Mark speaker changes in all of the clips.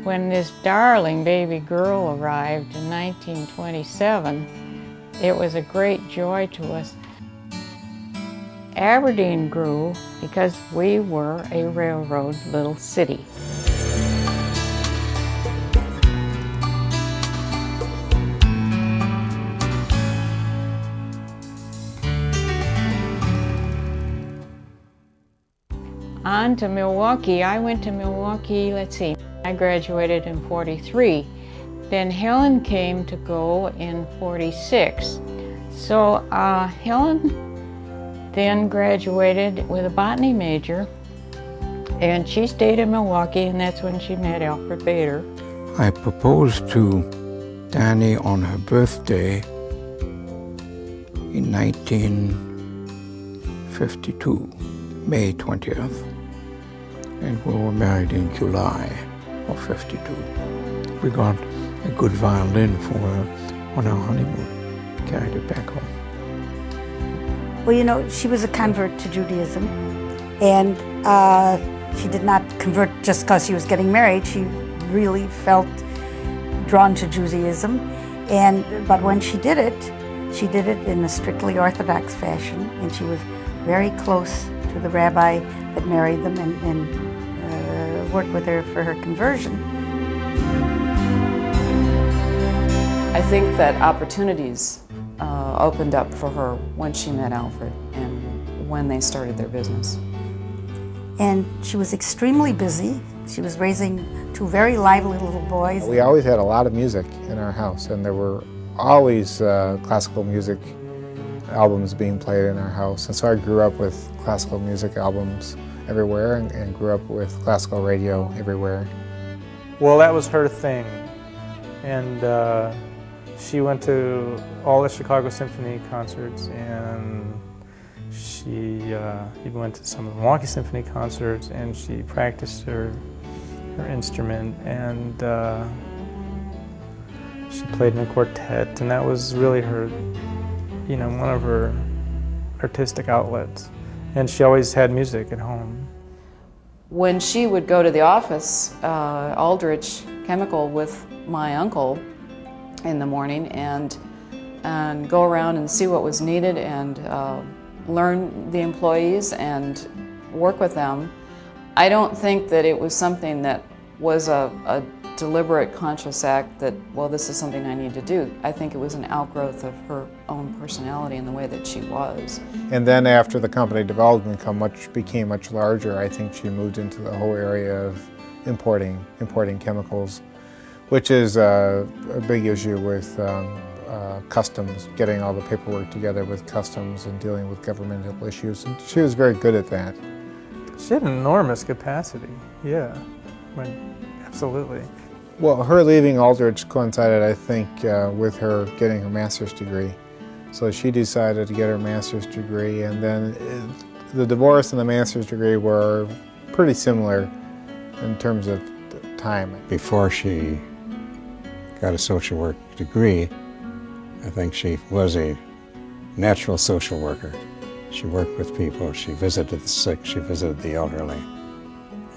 Speaker 1: When this darling baby girl arrived in 1927, it was a great joy to us. Aberdeen grew because we were a railroad little city. On to Milwaukee. I went to Milwaukee, I graduated in '43. Then Helen came to go in '46. So Helen then graduated with a botany major, and she stayed in Milwaukee, and that's when she met Alfred Bader.
Speaker 2: I proposed to Danny on her birthday in 1952, May 20th, and we were married in July of '52. We got a good violin for her on our honeymoon, carried it back home.
Speaker 3: Well, you know, she was a convert to Judaism, and she did not convert just because she was getting married. She really felt drawn to Judaism, but when she did it in a strictly Orthodox fashion, and she was very close to the rabbi that married them and worked with her for her conversion.
Speaker 4: I think that opportunities opened up for her when she met Alfred and when they started their business.
Speaker 3: And she was extremely busy. She was raising two very lively little boys.
Speaker 5: We always had a lot of music in our house, and there were always classical music albums being played in our house. And so I grew up with classical music albums everywhere and grew up with classical radio everywhere.
Speaker 6: Well, that was her thing. And she went to all the Chicago Symphony concerts, and she even went to some of the Milwaukee Symphony concerts, and she practiced her instrument, and she played in a quartet, and that was really her, you know, one of her artistic outlets. And she always had music at home.
Speaker 4: When she would go to the office, Aldrich Chemical, with my uncle in the morning and go around and see what was needed and learn the employees and work with them, I don't think that it was something that was a deliberate, conscious act that, well, this is something I need to do. I think it was an outgrowth of her own personality and the way that she was.
Speaker 5: And then after the company development became much larger, I think she moved into the whole area of importing chemicals, which is a big issue with customs, getting all the paperwork together with customs and dealing with governmental issues. And she was very good at that.
Speaker 6: She had an enormous capacity, yeah, absolutely.
Speaker 5: Well, her leaving Aldrich coincided, I think, with her getting her master's degree. So she decided to get her master's degree, and then the divorce and the master's degree were pretty similar in terms of time.
Speaker 2: Before she got a social work degree, I think she was a natural social worker. She worked with people, she visited the sick, she visited the elderly,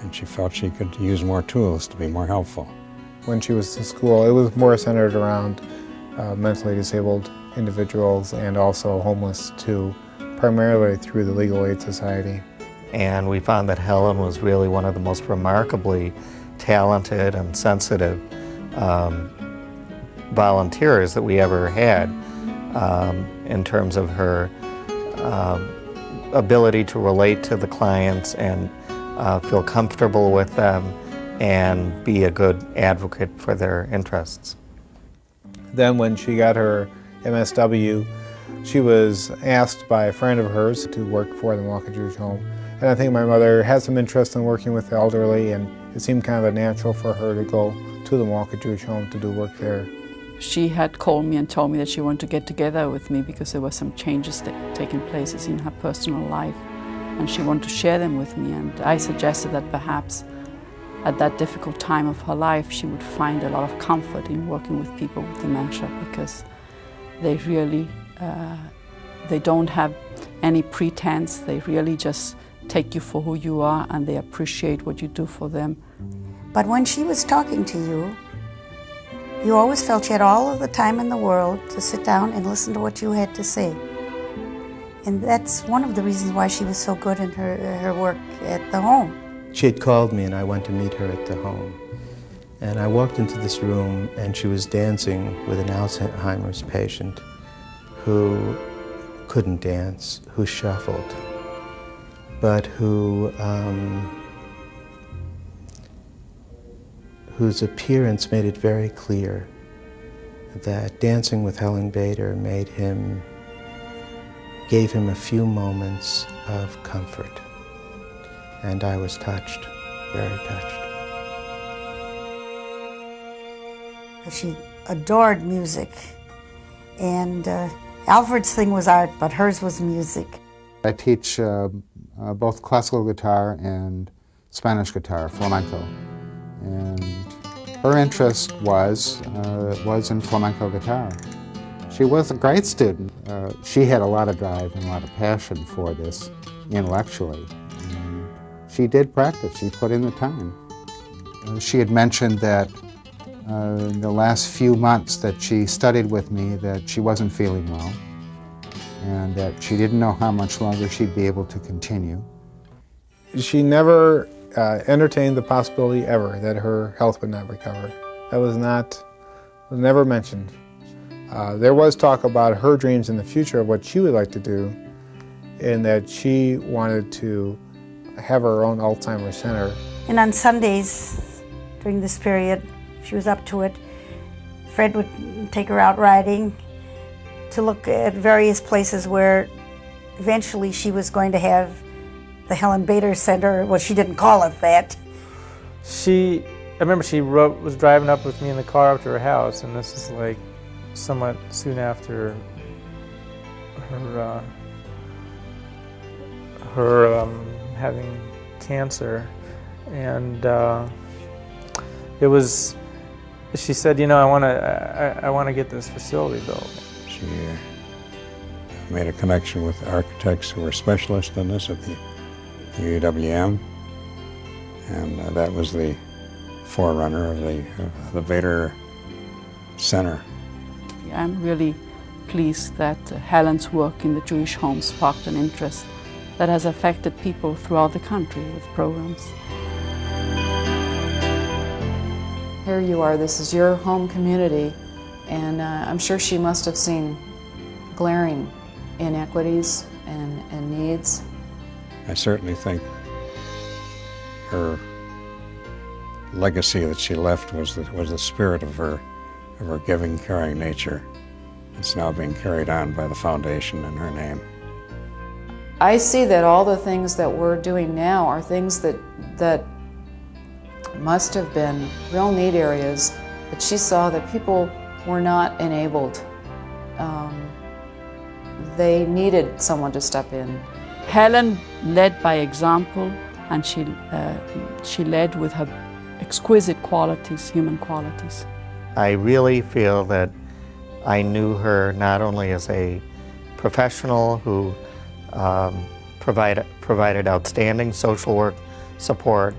Speaker 2: and she felt she could use more tools to be more helpful.
Speaker 5: When she was in school, it was more centered around mentally disabled individuals and also homeless too, primarily through the Legal Aid Society.
Speaker 7: And we found that Helen was really one of the most remarkably talented and sensitive volunteers that we ever had in terms of her ability to relate to the clients and feel comfortable with them and be a good advocate for their interests.
Speaker 5: Then when she got her MSW, she was asked by a friend of hers to work for the Milwaukee Jewish Home. And I think my mother had some interest in working with the elderly, and it seemed kind of a natural for her to go to the Milwaukee Jewish Home to do work there.
Speaker 8: She had called me and told me that she wanted to get together with me because there were some changes taking place in her personal life, and she wanted to share them with me. And I suggested that perhaps at that difficult time of her life, she would find a lot of comfort in working with people with dementia, because they really, they don't have any pretense. They really just take you for who you are, and they appreciate what you do for them.
Speaker 3: But when she was talking to you, you always felt she had all of the time in the world to sit down and listen to what you had to say. And that's one of the reasons why she was so good in her work at the home.
Speaker 9: She had called me and I went to meet her at the home. And I walked into this room and she was dancing with an Alzheimer's patient who couldn't dance, who shuffled, but whose appearance made it very clear that dancing with Helen Bader gave him a few moments of comfort. And I was touched, very touched.
Speaker 3: She adored music, and Alfred's thing was art, but hers was music.
Speaker 10: I teach both classical guitar and Spanish guitar, flamenco, and her interest was in flamenco guitar. She was a great student. She had a lot of drive and a lot of passion for this intellectually. And she did practice, she put in the time. She had mentioned that in the last few months that she studied with me that she wasn't feeling well and that she didn't know how much longer she'd be able to continue.
Speaker 5: She never entertained the possibility ever that her health would not recover. That was never mentioned. There was talk about her dreams in the future of what she would like to do, and that she wanted to have her own Alzheimer's center.
Speaker 3: And on Sundays, during this period, she was up to it, Fred would take her out riding to look at various places where eventually she was going to have the Helen Bader Center. Well, she didn't call it that.
Speaker 6: I remember she was driving up with me in the car up to her house, and this is like somewhat soon after her having cancer, and it was. She said, "You know, I want to get this facility built."
Speaker 2: She made a connection with architects who were specialists in this at the UWM, and that was the forerunner of the Bader Center.
Speaker 8: I'm really pleased that Helen's work in the Jewish home sparked an interest that has affected people throughout the country with programs.
Speaker 4: Here you are, this is your home community, and I'm sure she must have seen glaring inequities and needs.
Speaker 2: I certainly think her legacy that she left was the spirit of her giving, caring nature. It's now being carried on by the foundation in her name.
Speaker 4: I see that all the things that we're doing now are things that must have been real need areas, but she saw that people were not enabled. They needed someone to step in.
Speaker 8: Helen led by example, and she led with her exquisite qualities, human qualities.
Speaker 7: I really feel that I knew her not only as a professional who provided outstanding social work support,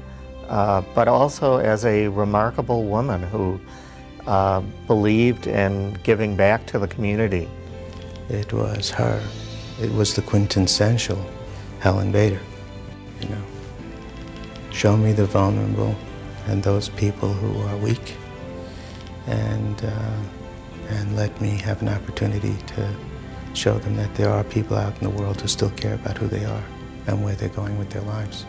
Speaker 7: but also as a remarkable woman who believed in giving back to the community.
Speaker 9: It was her. It was the quintessential Helen Bader. You know, show me the vulnerable and those people who are weak, and let me have an opportunity to show them that there are people out in the world who still care about who they are and where they're going with their lives.